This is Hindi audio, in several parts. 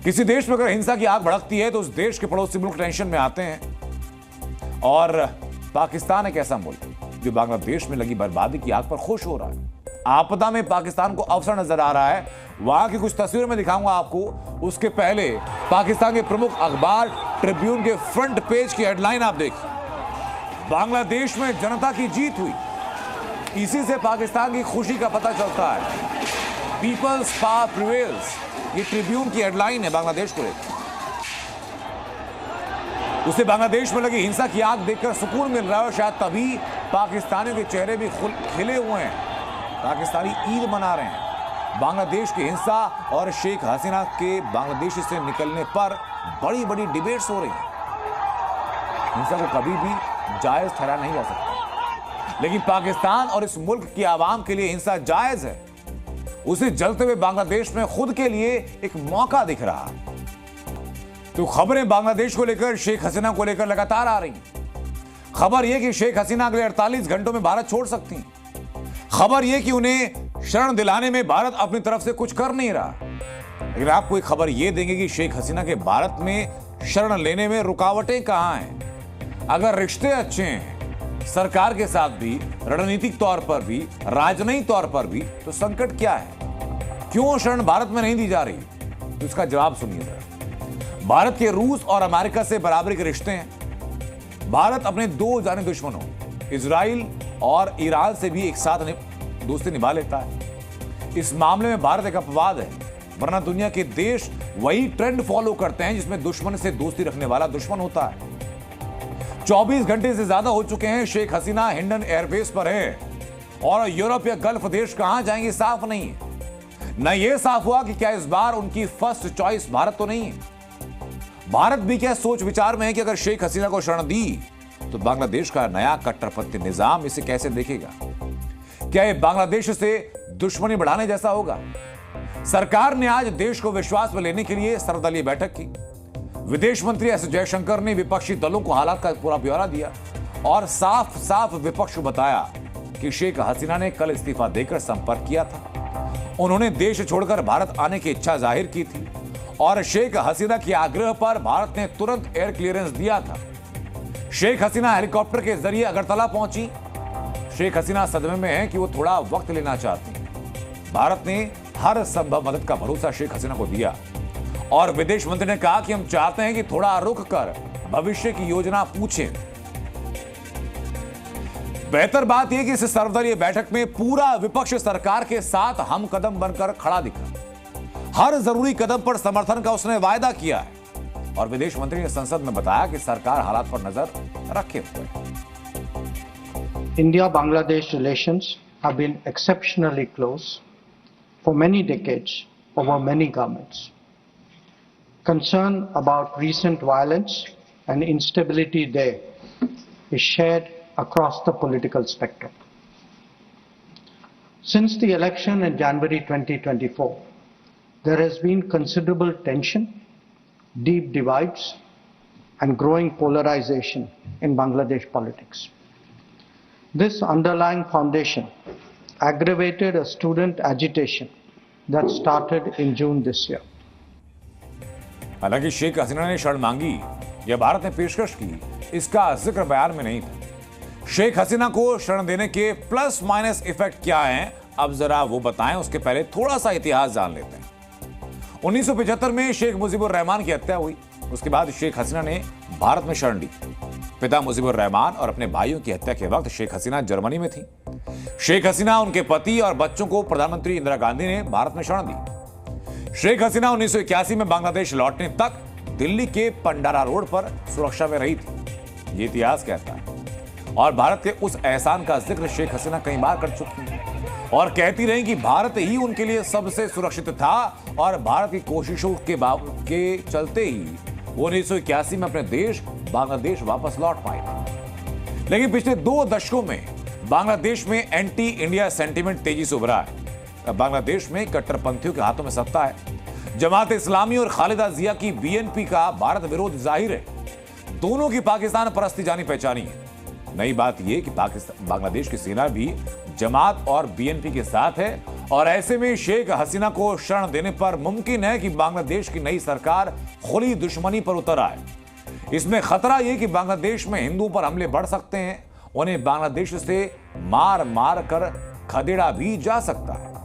किसी देश में अगर हिंसा की आग भड़कती है तो उस देश के पड़ोसी मुल्क टेंशन में आते हैं। और पाकिस्तान एक ऐसा मुल्क जो बांग्लादेश में लगी बर्बादी की आग पर खुश हो रहा है। आपदा में पाकिस्तान को अवसर नजर आ रहा है। वहां की कुछ तस्वीरें मैं दिखाऊंगा आपको। उसके पहले पाकिस्तान के प्रमुख अखबार ट्रिब्यून के फ्रंट पेज की हेडलाइन आप देखिए, बांग्लादेश में जनता की जीत हुई। इसी से पाकिस्तान की खुशी का पता चलता है। पीपल्स पावर प्रिवेल्स, ये ट्रिब्यून की हेडलाइन है बांग्लादेश को लेकर। उसे बांग्लादेश में लगी हिंसा की आग देखकर सुकून मिल रहा है और शायद तभी पाकिस्तानियों के चेहरे भी खिले हुए हैं। पाकिस्तानी ईद मना रहे हैं। बांग्लादेश की हिंसा और शेख हसीना के बांग्लादेश से निकलने पर बड़ी बड़ी डिबेट्स हो रही हैं। हिंसा को कभी भी जायज ठहराया नहीं जा सकता, लेकिन पाकिस्तान और इस मुल्क की आवाम के लिए हिंसा जायज है। उसे जलते हुए बांग्लादेश में खुद के लिए एक मौका दिख रहा। तो खबरें बांग्लादेश को लेकर, शेख हसीना को लेकर लगातार आ रही हैं। खबर यह कि शेख हसीना अगले 48 घंटों में भारत छोड़ सकती हैं। खबर यह कि उन्हें शरण दिलाने में भारत अपनी तरफ से कुछ कर नहीं रहा। लेकिन आपको एक खबर यह देंगे कि शेख हसीना के भारत में शरण लेने में रुकावटें कहां हैं। अगर रिश्ते अच्छे हैं सरकार के साथ भी, रणनीतिक तौर पर भी, राजनयिक तौर पर भी, तो संकट क्या है? क्यों शरण भारत में नहीं दी जा रही? तो इसका जवाब सुनिए जरा। भारत के रूस और अमेरिका से बराबरी के रिश्ते हैं। भारत अपने दो जाने दुश्मनों इजराइल और ईरान से भी एक साथ दोस्ती निभा लेता है। इस मामले में भारत एक अपवाद है, वरना दुनिया के देश वही ट्रेंड फॉलो करते हैं जिसमें दुश्मन से दोस्ती रखने वाला दुश्मन होता है। 24 घंटे से ज्यादा हो चुके हैं शेख हसीना हिंडन एयरबेस पर है और यूरोप या गल्फ देश कहां जाएंगे साफ नहीं है। न यह साफ हुआ कि क्या इस बार उनकी फर्स्ट चॉइस भारत तो नहीं है। भारत भी क्या सोच विचार में है कि अगर शेख हसीना को शरण दी तो बांग्लादेश का नया कट्टरपंथी निजाम इसे कैसे देखेगा? क्या यह बांग्लादेश से दुश्मनी बढ़ाने जैसा होगा? सरकार ने आज देश को विश्वास में लेने के लिए सर्वदलीय बैठक की। विदेश मंत्री एस जयशंकर ने विपक्षी दलों को हालात का पूरा ब्यौरा दिया और साफ साफ विपक्ष को बताया कि शेख हसीना ने कल इस्तीफा देकर संपर्क किया था। उन्होंने देश छोड़कर भारत आने की इच्छा जाहिर की थी और शेख हसीना के आग्रह पर भारत ने तुरंत एयर क्लियरेंस दिया था। शेख हसीना हेलीकॉप्टर के जरिए अगरतला पहुंची। शेख हसीना सदमे में है कि वो थोड़ा वक्त लेना चाहती हैं। भारत ने हर संभव मदद का भरोसा शेख हसीना को दिया और विदेश मंत्री ने कहा कि हम चाहते हैं कि थोड़ा रुक कर भविष्य की योजना पूछें। बेहतर बात यह कि इस सर्वदलीय बैठक में पूरा विपक्ष सरकार के साथ हम कदम बनकर खड़ा दिखा। हर जरूरी कदम पर समर्थन का उसने वायदा किया है और विदेश मंत्री ने संसद में बताया कि सरकार हालात पर नजर रखे हुए है। India-Bangladesh relations have been exceptionally close for many decades over many governments. Concern about recent violence and instability there is shared across the political spectrum. Since the election in January 2024, there has been considerable tension, deep divides, and growing polarization in Bangladesh politics. This underlying foundation aggravated a student agitation that started in June this year. हालांकि शेख हसीना ने शरण मांगी या भारत ने पेशकश की, इसका जिक्र बयान में नहीं था। शेख हसीना को शरण देने के प्लस माइनस इफेक्ट क्या हैं, अब जरा वो बताएं। उसके पहले थोड़ा सा इतिहास जान लेते हैं। 1975 में शेख मुजीबुर रहमान की हत्या हुई। उसके बाद शेख हसीना ने भारत में शरण ली। पिता मुजीबुर रहमान और अपने भाइयों की हत्या के वक्त शेख हसीना जर्मनी में थी। शेख हसीना, उनके पति और बच्चों को प्रधानमंत्री इंदिरा गांधी ने भारत में शरण दी। शेख हसीना 1981 में बांग्लादेश लौटने तक दिल्ली के पंडारा रोड पर सुरक्षा में रही थी, ये इतिहास कहता है। और भारत के उस एहसान का जिक्र शेख हसीना कई बार कर चुकी हैं और कहती रही कि भारत ही उनके लिए सबसे सुरक्षित था और भारत की कोशिशों के चलते ही वो 1981 में अपने देश बांग्लादेश वापस लौट पाए। लेकिन पिछले 2 दशकों में बांग्लादेश में एंटी इंडिया सेंटीमेंट तेजी से उभरा है। अब बांग्लादेश में कट्टरपंथियों के हाथों में सत्ता है। जमात इस्लामी और खालिदा जिया की बीएनपी का भारत विरोध जाहिर है। दोनों की पाकिस्तान परस्ती जानी पहचानी है। नई बात यह कि बांग्लादेश की सेना भी जमात और बीएनपी के साथ है और ऐसे में शेख हसीना को शरण देने पर मुमकिन है कि बांग्लादेश की नई सरकार खुली दुश्मनी पर उतर आए। इसमें खतरा यह कि बांग्लादेश में हिंदुओं पर हमले बढ़ सकते हैं, उन्हें बांग्लादेश से मार मार कर खदेड़ा भी जा सकता है।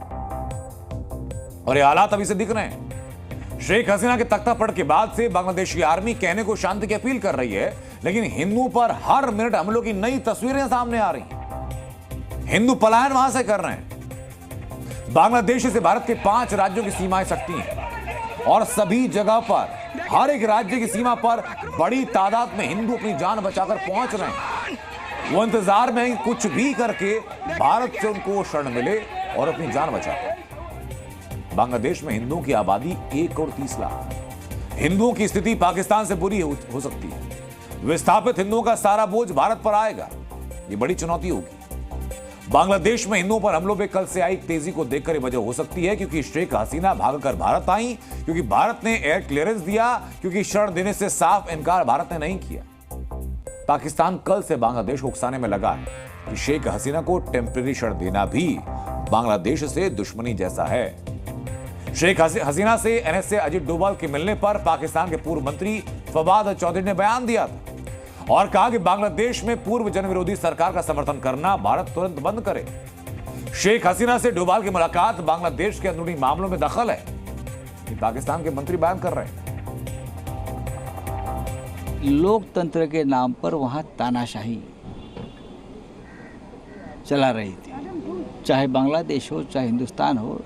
और ये हालात अभी से दिख रहे हैं। शेख हसीना के तख्ता पलट के बाद से बांग्लादेश की आर्मी कहने को शांति की अपील कर रही है, लेकिन हिंदुओं पर हर मिनट हमलों की नई तस्वीरें सामने आ रही हैं। हिंदू पलायन वहां से कर रहे हैं। बांग्लादेश से भारत के 5 राज्यों की सीमाएं सटती हैं और सभी जगह पर, हर एक राज्य की सीमा पर बड़ी तादाद में हिंदू अपनी जान बचाकर पहुंच रहे हैं। वो इंतजार में हैं कि कुछ भी करके भारत से उनको शरण मिले और अपनी जान बचाए। बांग्लादेश में हिंदुओं की आबादी 1 करोड़ 30 लाख। हिंदुओं की स्थिति पाकिस्तान से बुरी हो सकती है। विस्थापित हिंदुओं का सारा बोझ भारत पर आएगा। ये बड़ी चुनौती होगी। बांग्लादेश में हिंदुओं पर हमलों में कल से आई तेजी को देखकर वजह हो सकती है क्योंकि शेख हसीना भागकर भारत आई, क्योंकि भारत ने एयर क्लियरेंस दिया, क्योंकि शरण देने से साफ इनकार भारत ने नहीं किया। पाकिस्तान कल से बांग्लादेश को उकसाने में लगा है कि शेख हसीना को टेम्परेरी शरण देना भी बांग्लादेश से दुश्मनी जैसा है। शेख हसीना से एनएसए अजित डोभाल के मिलने पर पाकिस्तान के पूर्व मंत्री फवाद चौधरी ने बयान दिया था और कहा कि बांग्लादेश में पूर्व जनविरोधी सरकार का समर्थन करना भारत तुरंत बंद करे। शेख हसीना से डोभाल की मुलाकात बांग्लादेश के अंदरूनी मामलों में दखल है, कि पाकिस्तान के मंत्री बयान कर रहे हैं। लोकतंत्र के नाम पर वहां तानाशाही चला रही थी। चाहे बांग्लादेश हो, चाहे हिंदुस्तान हो,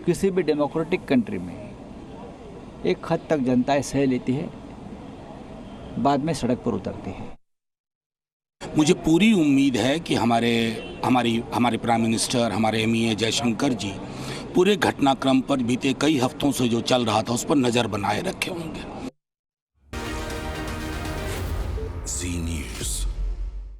किसी भी डेमोक्रेटिक कंट्री में एक हद तक जनताएं सह लेती है, बाद में सड़क पर उतरती है। मुझे पूरी उम्मीद है कि हमारे प्राइम मिनिस्टर, हमारे एमईए जयशंकर जी पूरे घटनाक्रम पर बीते कई हफ्तों से जो चल रहा था उस पर नजर बनाए रखे होंगे। जी न्यूज़।